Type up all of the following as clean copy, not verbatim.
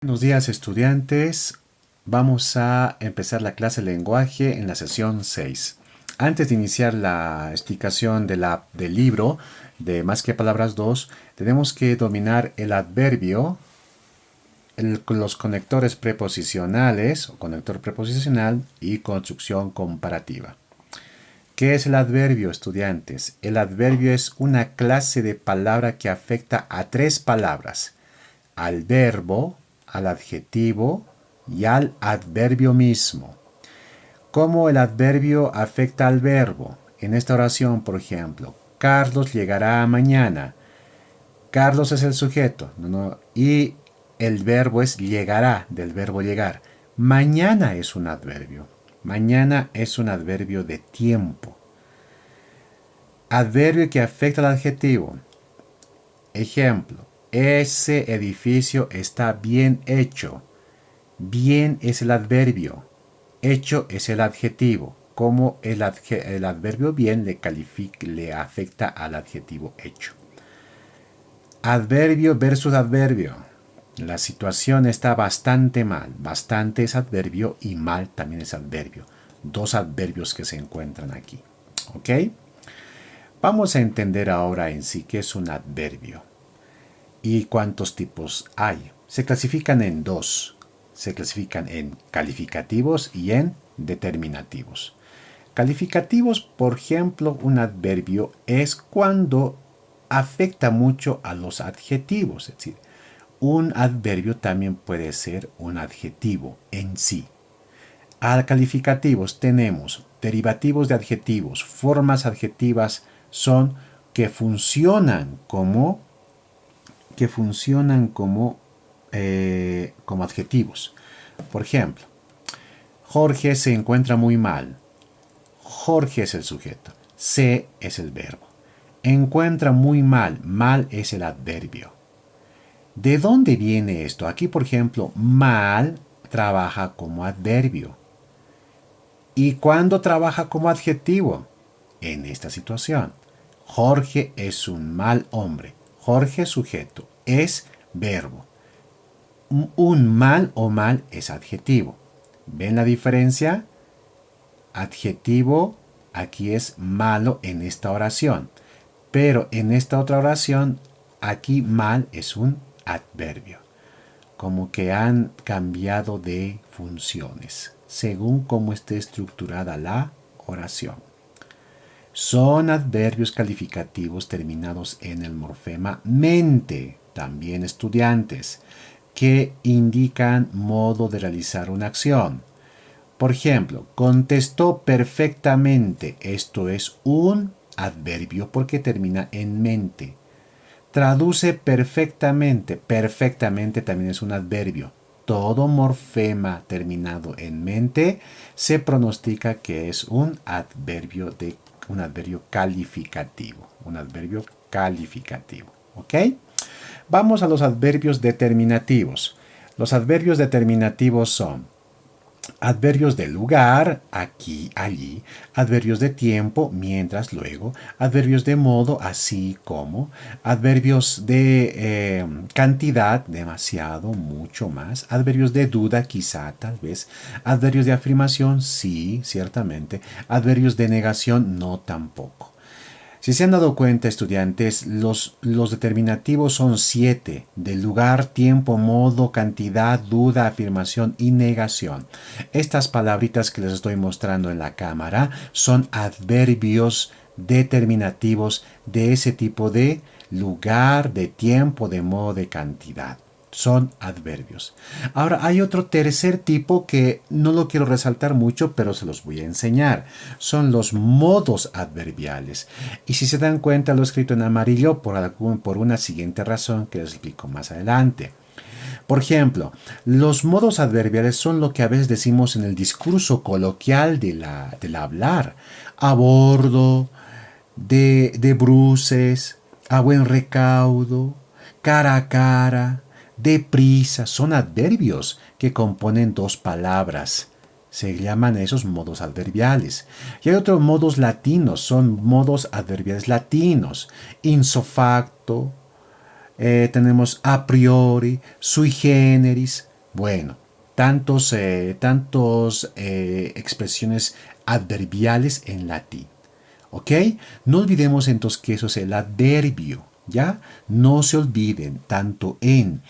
Buenos días, estudiantes. Vamos a empezar la clase de lenguaje en la sesión 6. Antes de iniciar la explicación del libro de Más que Palabras 2, tenemos que dominar el adverbio, los conectores preposicionales o conector preposicional y construcción comparativa. ¿Qué es el adverbio, estudiantes? El adverbio es una clase de palabra que afecta a tres palabras: al verbo, al adjetivo y al adverbio mismo. ¿Cómo el adverbio afecta al verbo? En esta oración, por ejemplo, Carlos llegará mañana. Carlos es el sujeto, y el verbo es llegará, del verbo llegar. Mañana es un adverbio. Mañana es un adverbio de tiempo. Adverbio que afecta al adjetivo. Ejemplo: ese edificio está bien hecho. Bien es el adverbio. Hecho es el adjetivo. Como el adverbio bien le afecta al adjetivo hecho. Adverbio versus adverbio. La situación está bastante mal. Bastante es adverbio y mal también es adverbio. Dos adverbios que se encuentran aquí. ¿Ok? Vamos a entender ahora en sí qué es un adverbio y cuántos tipos hay. Se clasifican en dos. Se clasifican en calificativos y en determinativos. Calificativos, por ejemplo, un adverbio es cuando afecta mucho a los adjetivos. Es decir, un adverbio también puede ser un adjetivo en sí. A calificativos tenemos derivativos de adjetivos, formas adjetivas son que funcionan como como adjetivos. Por ejemplo, Jorge se encuentra muy mal. Jorge es el sujeto. Se es el verbo. Encuentra muy mal. Mal es el adverbio. ¿De dónde viene esto? Aquí, por ejemplo, mal trabaja como adverbio. ¿Y cuándo trabaja como adjetivo? En esta situación. Jorge es un mal hombre. Jorge sujeto. Es verbo. Un mal o mal es adjetivo. ¿Ven la diferencia? Adjetivo aquí es malo en esta oración. Pero en esta otra oración, aquí mal es un adverbio. Como que han cambiado de funciones, según cómo esté estructurada la oración. Son adverbios calificativos terminados en el morfema mente, también estudiantes, que indican modo de realizar una acción. Por ejemplo, contestó perfectamente. Esto es un adverbio porque termina en mente. Traduce perfectamente. Perfectamente también es un adverbio. Todo morfema terminado en mente se pronostica que es un adverbio calificativo. Un adverbio calificativo. ¿Ok? Vamos a los adverbios determinativos. Los adverbios determinativos son adverbios de lugar, aquí, allí; adverbios de tiempo, mientras, luego; adverbios de modo, así, como; adverbios de cantidad, demasiado, mucho más; adverbios de duda, quizá, tal vez; adverbios de afirmación, sí, ciertamente; adverbios de negación, no, tampoco. Si se han dado cuenta, estudiantes, los determinativos son 7: de lugar, tiempo, modo, cantidad, duda, afirmación y negación. Estas palabritas que les estoy mostrando en la cámara son adverbios determinativos de ese tipo: de lugar, de tiempo, de modo, de cantidad. Son adverbios. Ahora hay otro tercer tipo que no lo quiero resaltar mucho, pero se los voy a enseñar. Son los modos adverbiales. Y si se dan cuenta, lo he escrito en amarillo por una siguiente razón que les explico más adelante. Por ejemplo, los modos adverbiales son lo que a veces decimos en el discurso coloquial del hablar. A bordo, de bruces, a buen recaudo, cara a cara, deprisa. Son adverbios que componen dos palabras. Se llaman esos modos adverbiales. Y hay otros modos latinos, son modos adverbiales latinos. Insofacto, tenemos a priori, sui generis, Bueno, tantos expresiones adverbiales en latín. ¿Ok? No olvidemos entonces que eso es el adverbio. ¿Ya? No se olviden, tanto en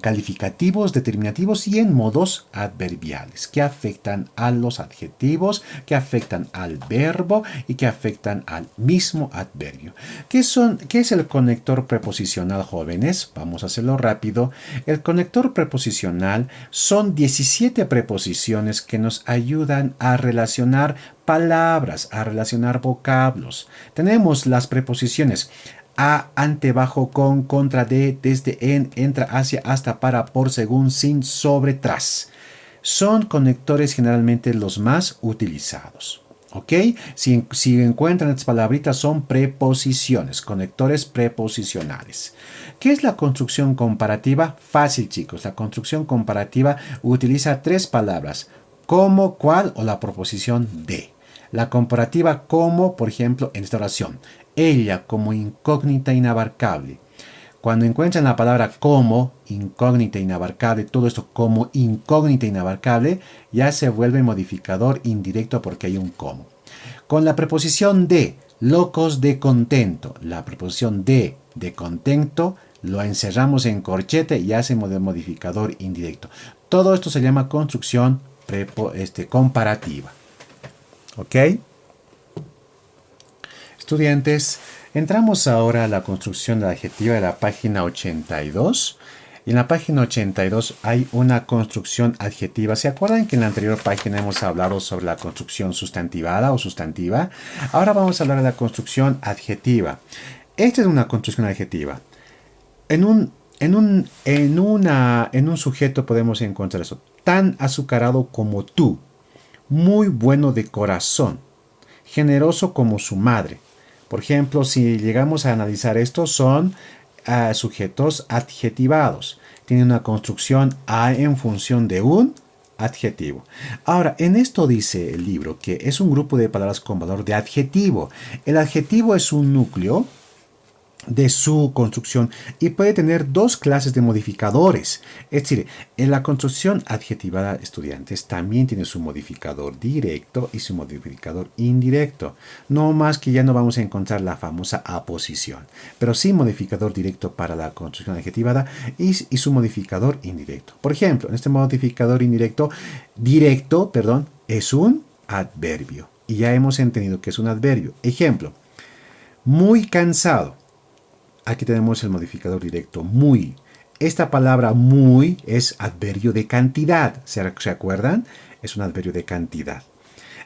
calificativos, determinativos y en modos adverbiales que afectan a los adjetivos, que afectan al verbo y que afectan al mismo adverbio. ¿Qué es el conector preposicional, jóvenes? Vamos a hacerlo rápido. El conector preposicional son 17 preposiciones que nos ayudan a relacionar palabras, a relacionar vocablos. Tenemos las preposiciones a, ante, bajo, con, contra, de, desde, en, entra, hacia, hasta, para, por, según, sin, sobre, tras. Son conectores generalmente los más utilizados. ¿Ok? Si encuentran estas palabritas son preposiciones, conectores preposicionales. ¿Qué es la construcción comparativa? Fácil, chicos. La construcción comparativa utiliza tres palabras: como, cual o la proposición de. La comparativa como, por ejemplo, en esta oración: ella como incógnita inabarcable. Cuando encuentran la palabra como, incógnita, inabarcable, todo esto como incógnita, inabarcable, ya se vuelve modificador indirecto porque hay un como. Con la preposición de, locos de contento, la preposición de contento, lo encerramos en corchete y hacemos de modificador indirecto. Todo esto se llama construcción comparativa. ¿Ok? Estudiantes, entramos ahora a la construcción de la adjetiva de la página 82. Y en la página 82 hay una construcción adjetiva. ¿Se acuerdan que en la anterior página hemos hablado sobre la construcción sustantivada o sustantiva? Ahora vamos a hablar de la construcción adjetiva. Esta es una construcción adjetiva. En un sujeto podemos encontrar eso: tan azucarado como tú, muy bueno de corazón, generoso como su madre. Por ejemplo, si llegamos a analizar esto, son sujetos adjetivados. Tienen una construcción a en función de un adjetivo. Ahora, en esto dice el libro que es un grupo de palabras con valor de adjetivo. El adjetivo es un núcleo de su construcción y puede tener dos clases de modificadores. Es decir, en la construcción adjetivada, estudiantes, también tiene su modificador directo y su modificador indirecto. No más que ya no vamos a encontrar la famosa aposición, pero sí modificador directo para la construcción adjetivada y su modificador indirecto. Por ejemplo, en este modificador indirecto, es un adverbio. Y ya hemos entendido que es un adverbio. Ejemplo: muy cansado. Aquí tenemos el modificador directo, muy. Esta palabra muy es adverbio de cantidad. ¿Se acuerdan? Es un adverbio de cantidad.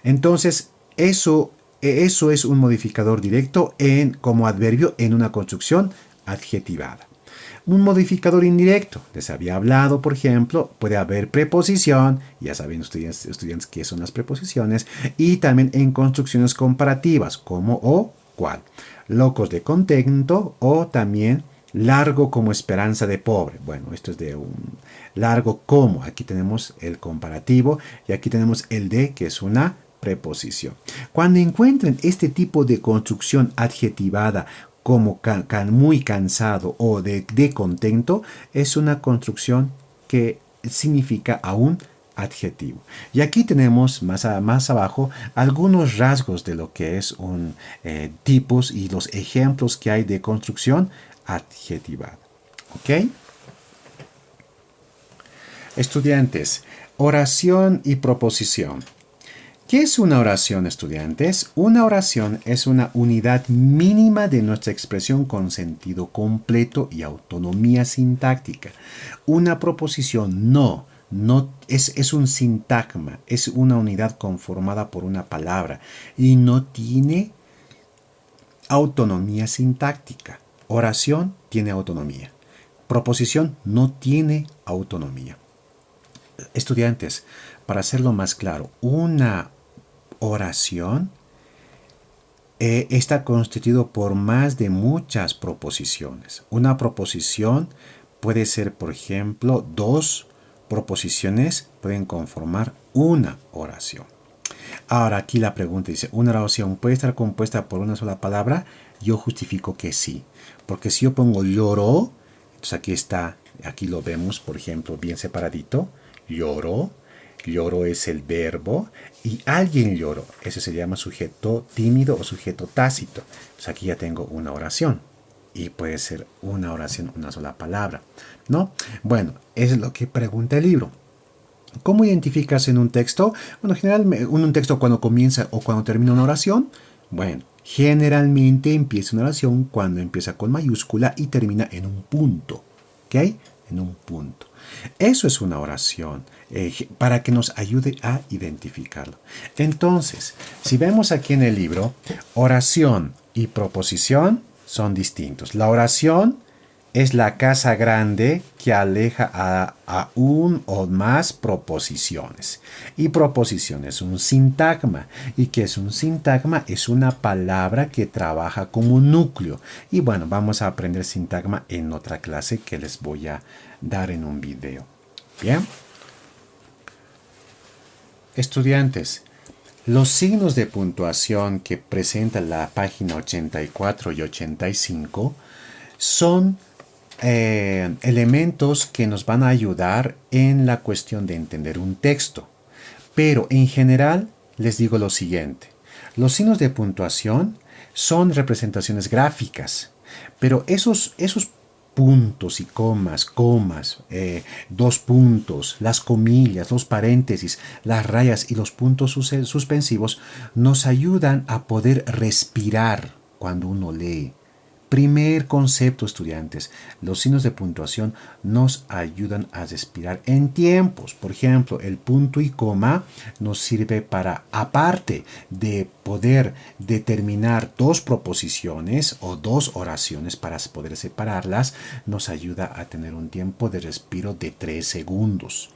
Entonces, eso es un modificador directo como adverbio en una construcción adjetivada. Un modificador indirecto, les había hablado, por ejemplo, puede haber preposición, ya saben estudiantes qué son las preposiciones, y también en construcciones comparativas, como o cual. Locos de contento o también largo como esperanza de pobre. Bueno, esto es de un largo como. Aquí tenemos el comparativo y aquí tenemos el de, que es una preposición. Cuando encuentren este tipo de construcción adjetivada como muy cansado o de contento, es una construcción que significa aún adjetivo. Y aquí tenemos más abajo algunos rasgos de lo que es un tipos y los ejemplos que hay de construcción adjetivada. ¿Ok? Estudiantes, oración y proposición. ¿Qué es una oración, estudiantes? Una oración es una unidad mínima de nuestra expresión con sentido completo y autonomía sintáctica. Una proposición no es un sintagma, es una unidad conformada por una palabra y no tiene autonomía sintáctica. Oración tiene autonomía. Proposición no tiene autonomía. Estudiantes, para hacerlo más claro, una oración está constituido por más de muchas proposiciones. Una proposición puede ser, por ejemplo, dos proposiciones pueden conformar una oración. Ahora aquí la pregunta dice, ¿una oración puede estar compuesta por una sola palabra? Yo justifico que sí, porque si yo pongo lloró, entonces aquí está Aquí lo vemos, por ejemplo, bien separadito. Lloró. Lloró es el verbo y alguien lloró. Ese se llama sujeto tímido o sujeto tácito. Pues aquí ya tengo una oración. Y puede ser una oración, una sola palabra, ¿no? Bueno, eso es lo que pregunta el libro. ¿Cómo identificas en un texto? Bueno, generalmente un texto cuando comienza o cuando termina una oración. Bueno, generalmente empieza una oración cuando empieza con mayúscula y termina en un punto. ¿Ok? En un punto. Eso es una oración para que nos ayude a identificarlo. Entonces, si vemos aquí en el libro, oración y proposición son distintos. La oración es la casa grande que aleja a un o más proposiciones. Y proposición es un sintagma. ¿Y qué es un sintagma? Es una palabra que trabaja como un núcleo. Y bueno, vamos a aprender sintagma en otra clase que les voy a dar en un video. Bien. Estudiantes, los signos de puntuación que presenta la página 84 y 85 son elementos que nos van a ayudar en la cuestión de entender un texto. Pero en general les digo lo siguiente. Los signos de puntuación son representaciones gráficas, pero esos puntos y comas, dos puntos, las comillas, los paréntesis, las rayas y los puntos suspensivos nos ayudan a poder respirar cuando uno lee. Primer concepto, estudiantes, los signos de puntuación nos ayudan a respirar en tiempos. Por ejemplo, el punto y coma nos sirve para, aparte de poder determinar dos proposiciones o dos oraciones para poder separarlas, nos ayuda a tener un tiempo de respiro de 3 segundos.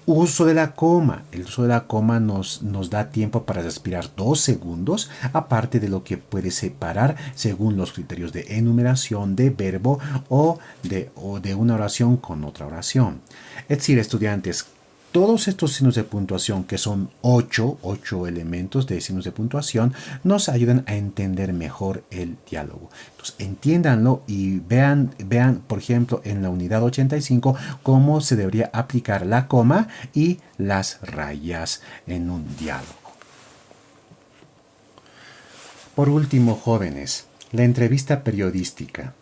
Uso de la coma. El uso de la coma nos da tiempo para respirar 2 segundos, aparte de lo que puede separar según los criterios de enumeración de verbo o de una oración con otra oración. Es decir, estudiantes, todos estos signos de puntuación, que son 8 elementos de signos de puntuación, nos ayudan a entender mejor el diálogo. Entonces, entiéndanlo y vean, por ejemplo, en la unidad 85, cómo se debería aplicar la coma y las rayas en un diálogo. Por último, jóvenes, la entrevista periodística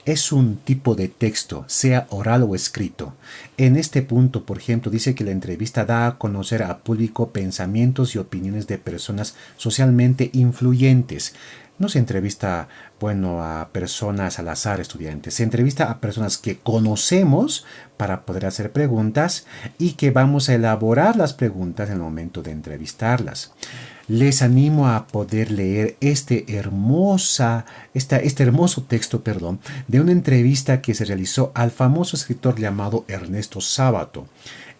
es un tipo de texto, sea oral o escrito. En este punto, por ejemplo, dice que la entrevista da a conocer al público pensamientos y opiniones de personas socialmente influyentes. No se entrevista, a personas al azar, estudiantes. Se entrevista a personas que conocemos para poder hacer preguntas y que vamos a elaborar las preguntas en el momento de entrevistarlas. Les animo a poder leer este hermoso texto, de una entrevista que se realizó al famoso escritor llamado Ernesto Sábato.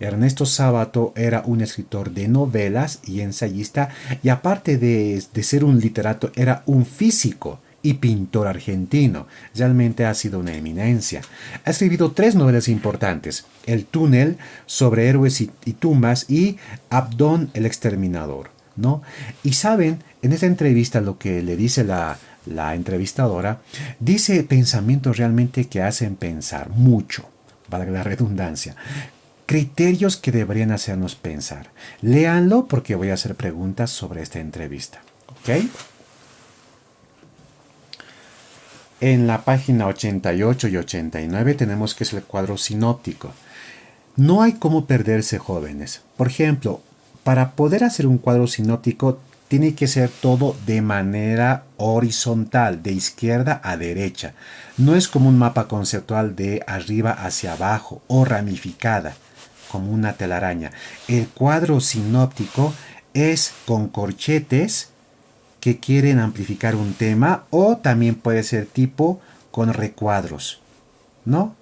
Ernesto Sábato era un escritor de novelas y ensayista, y aparte de ser un literato, era un físico y pintor argentino. Realmente ha sido una eminencia. Ha escrito 3 novelas importantes: El túnel, Sobre héroes y tumbas, y Abdón el exterminador, ¿no? Y saben, en esta entrevista lo que le dice la entrevistadora, dice pensamientos realmente que hacen pensar mucho, valga la redundancia. Criterios que deberían hacernos pensar. Léanlo porque voy a hacer preguntas sobre esta entrevista. ¿Ok? En la página 88 y 89 tenemos que es el cuadro sinóptico. No hay cómo perderse, jóvenes. Por ejemplo, para poder hacer un cuadro sinóptico tiene que ser todo de manera horizontal, de izquierda a derecha. No es como un mapa conceptual de arriba hacia abajo o ramificada, como una telaraña. El cuadro sinóptico es con corchetes que quieren amplificar un tema, o también puede ser tipo con recuadros, ¿no?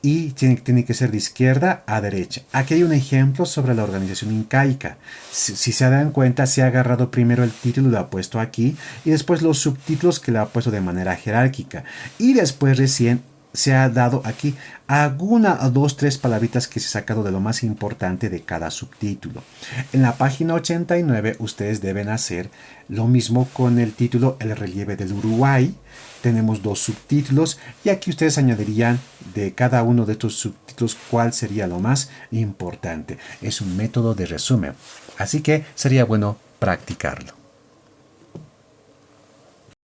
Y tiene que ser de izquierda a derecha. Aquí hay un ejemplo sobre la organización incaica. Si se dan cuenta, se ha agarrado primero el título y lo ha puesto aquí, y después los subtítulos que lo ha puesto de manera jerárquica, y después recién se ha dado aquí alguna, dos, tres palabritas que se ha sacado de lo más importante de cada subtítulo. En la página 89 ustedes deben hacer lo mismo con el título El relieve del Uruguay. Tenemos dos subtítulos y aquí ustedes añadirían de cada uno de estos subtítulos cuál sería lo más importante. Es un método de resumen, así que sería bueno practicarlo.